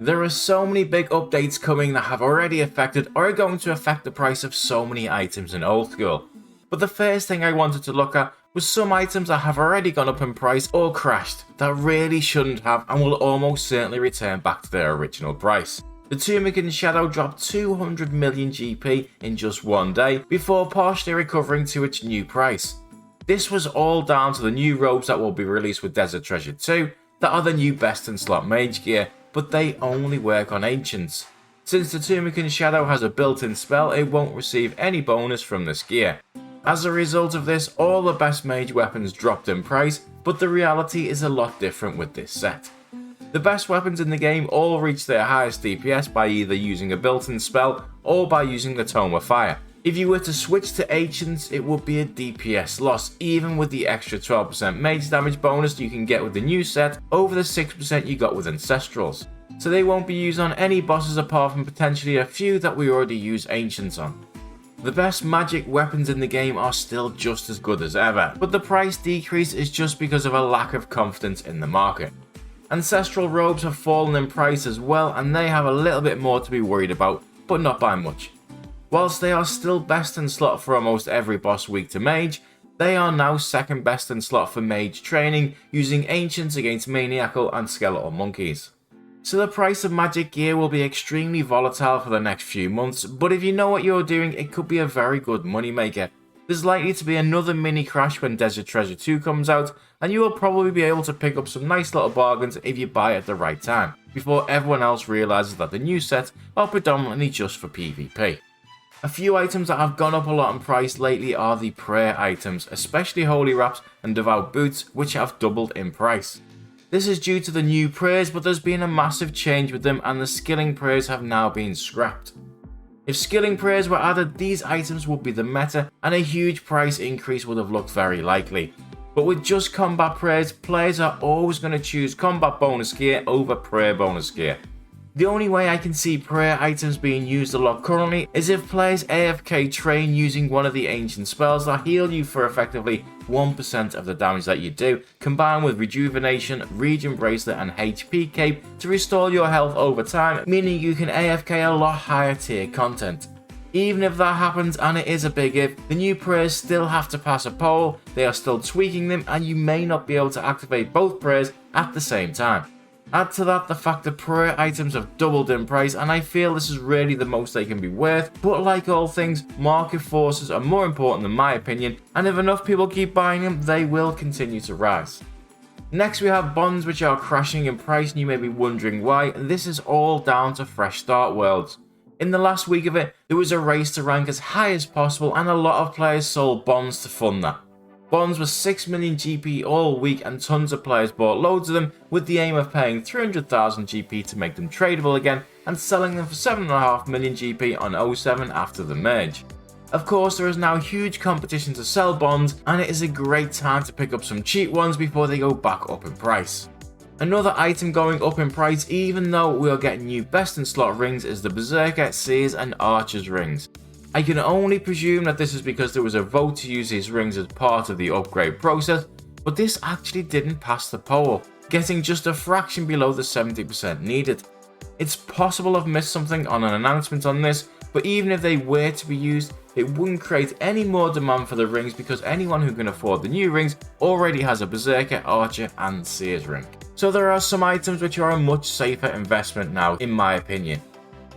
There are so many big updates coming that have already affected or are going to affect the price of so many items in Oldskool. But the first thing I wanted to look at was some items that have already gone up in price or crashed that really shouldn't have and will almost certainly return back to their original price. The tubebac shadow dropped 200 million GP in just one day before partially recovering to its new price. This was all down to the new robes that will be released with Desert Treasure 2 that are the new best in slot mage gear, but they only work on ancients. Since the tubebac shadow has a built-in spell, it won't receive any bonus from this gear. As a result of this, all the best mage weapons dropped in price, but the reality is a lot different with this set. The best weapons in the game all reach their highest DPS by either using a built-in spell or by using the Tome of Fire. If you were to switch to Ancients, it would be a DPS loss, even with the extra 12% mage damage bonus you can get with the new set over the 6% you got with Ancestrals. So they won't be used on any bosses apart from potentially a few that we already use Ancients on. The best magic weapons in the game are still just as good as ever, but the price decrease is just because of a lack of confidence in the market. Ancestral robes have fallen in price as well, and they have a little bit more to be worried about, but not by much. Whilst they are still best in slot for almost every boss week to mage, they are now second best in slot for mage training using ancients against maniacal and skeletal monkeys. So the price of magic gear will be extremely volatile for the next few months, but if you know what you're doing, it could be a very good moneymaker. There's likely to be another mini crash when Desert Treasure 2 comes out, and you will probably be able to pick up some nice little bargains if you buy at the right time, before everyone else realises that the new sets are predominantly just for PvP. A few items that have gone up a lot in price lately are the prayer items, especially holy wraps and devout boots, which have doubled in price. This is due to the new prayers, but there's been a massive change with them and the skilling prayers have now been scrapped. If skilling prayers were added, these items would be the meta and a huge price increase would have looked very likely. But with just combat prayers, players are always going to choose combat bonus gear over prayer bonus gear. The only way I can see prayer items being used a lot currently is if players AFK train using one of the ancient spells that heal you for effectively 1% of the damage that you do, combined with rejuvenation, regen bracelet and HP cape to restore your health over time, meaning you can AFK a lot higher tier content. Even if that happens, and it is a big if, the new prayers still have to pass a poll, they are still tweaking them and you may not be able to activate both prayers at the same time. Add to that the fact that prayer items have doubled in price, and I feel this is really the most they can be worth, but like all things, market forces are more important in my opinion, and if enough people keep buying them, they will continue to rise. Next we have bonds which are crashing in price, and you may be wondering why, and this is all down to fresh start worlds. In the last week of it, there was a race to rank as high as possible, and a lot of players sold bonds to fund that. Bonds were 6 million GP all week and tons of players bought loads of them with the aim of paying 300,000 GP to make them tradable again and selling them for 7.5 million GP on 07 after the merge. Of course, there is now huge competition to sell bonds and it is a great time to pick up some cheap ones before they go back up in price. Another item going up in price even though we are getting new best in slot rings is the Berserker, Seers and Archers rings. I can only presume that this is because there was a vote to use these rings as part of the upgrade process, but this actually didn't pass the poll, getting just a fraction below the 70% needed. It's possible I've missed something on an announcement on this, but even if they were to be used, it wouldn't create any more demand for the rings because anyone who can afford the new rings already has a Berserker, Archer and Seers ring. So there are some items which are a much safer investment now in my opinion.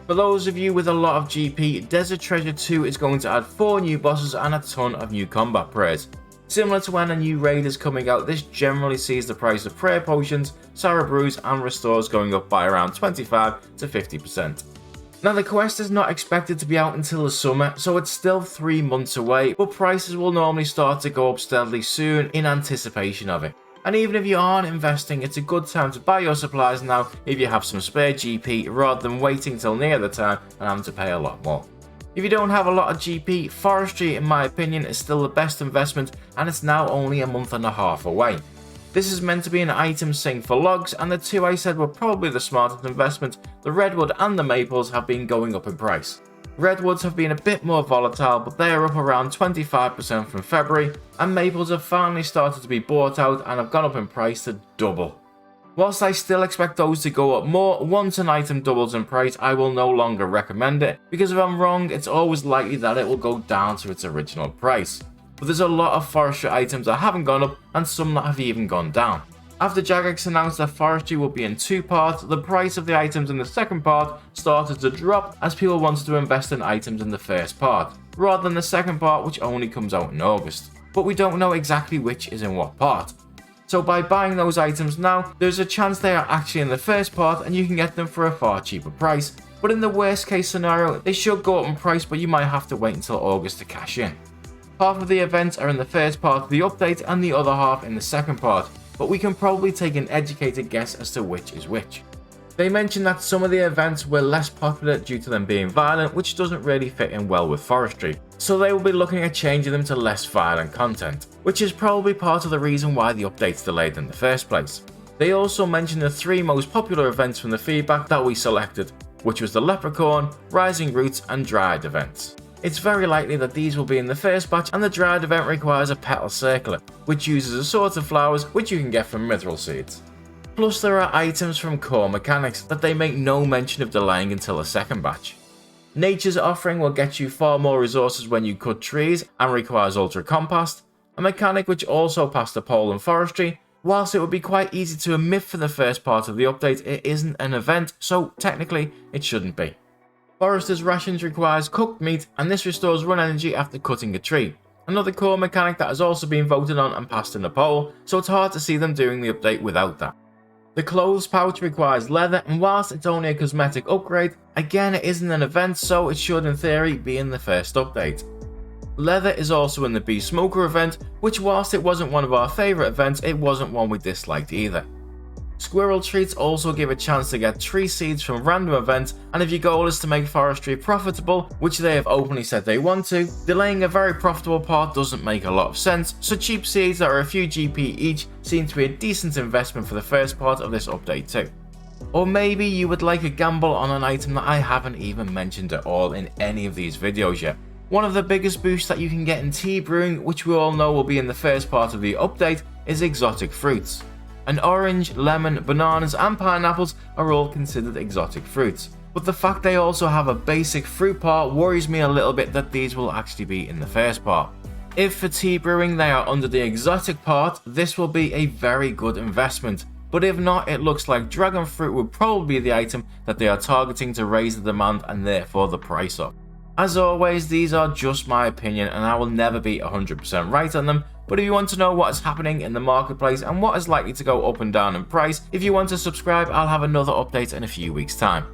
For those of you with a lot of GP, Desert Treasure 2 is going to add 4 new bosses and a ton of new combat prayers. Similar to when a new raid is coming out, this generally sees the price of prayer potions, Sarah brews and restores going up by around 25 to 50%. Now the quest is not expected to be out until the summer, so it's still 3 months away, but prices will normally start to go up steadily soon in anticipation of it. And even if you aren't investing, it's a good time to buy your supplies now if you have some spare GP rather than waiting till near the time and having to pay a lot more. If you don't have a lot of GP, Forestry in my opinion is still the best investment and it's now only a month and a half away. This is meant to be an item sync for logs and the two I said were probably the smartest investment, the redwood and the maples have been going up in price. Redwoods have been a bit more volatile, but they are up around 25% from February, and maples have finally started to be bought out and have gone up in price to double. Whilst I still expect those to go up more once an item doubles in price, I will no longer recommend it, because if I'm wrong, it's always likely that it will go down to its original price. But there's a lot of Forestry items that haven't gone up and some that have even gone down. After Jagex announced that Forestry will be in 2 parts, the price of the items in the second part started to drop as people wanted to invest in items in the first part, rather than the second part, which only comes out in August. But we don't know exactly which is in what part. So by buying those items now, there's a chance they are actually in the first part and you can get them for a far cheaper price. But in the worst case scenario, they should go up in price, but you might have to wait until August to cash in. Half of the events are in the first part of the update and the other half in the second part, but we can probably take an educated guess as to which is which. They mentioned that some of the events were less popular due to them being violent, which doesn't really fit in well with Forestry, so they will be looking at changing them to less violent content, which is probably part of the reason why the update's delayed in the first place. They also mentioned the 3 most popular events from the feedback that we selected, which was the Leprechaun, Rising Roots and Dryad events. It's very likely that these will be in the first batch, and the Dryad event requires a petal circlet, which uses a sort of flowers which you can get from mithril seeds. Plus there are items from core mechanics that they make no mention of delaying until the second batch. Nature's Offering will get you far more resources when you cut trees and requires ultra compost, a mechanic which also passed a poll in Forestry. Whilst it would be quite easy to omit for the first part of the update, it isn't an event, so technically it shouldn't be. Forester's Rations requires cooked meat, and this restores run energy after cutting a tree. Another core mechanic that has also been voted on and passed in a poll, so it's hard to see them doing the update without that. The clothes pouch requires leather, and whilst it's only a cosmetic upgrade, again it isn't an event, so it should in theory be in the first update. Leather is also in the Bee Smoker event, which whilst it wasn't one of our favourite events, it wasn't one we disliked either. Squirrel treats also give a chance to get tree seeds from random events, and if your goal is to make Forestry profitable, which they have openly said they want to, delaying a very profitable part doesn't make a lot of sense, so cheap seeds that are a few GP each seem to be a decent investment for the first part of this update too. Or maybe you would like a gamble on an item that I haven't even mentioned at all in any of these videos yet. One of the biggest boosts that you can get in tea brewing, which we all know will be in the first part of the update, is exotic fruits. An orange, lemon, bananas and pineapples are all considered exotic fruits, but the fact they also have a basic fruit part worries me a little bit that these will actually be in the first part. If for tea brewing they are under the exotic part, this will be a very good investment, but if not, it looks like dragon fruit would probably be the item that they are targeting to raise the demand and therefore the price up. As always, these are just my opinion and I will never be 100% right on them, but if you want to know what is happening in the marketplace and what is likely to go up and down in price, if you want to subscribe, I'll have another update in a few weeks' time.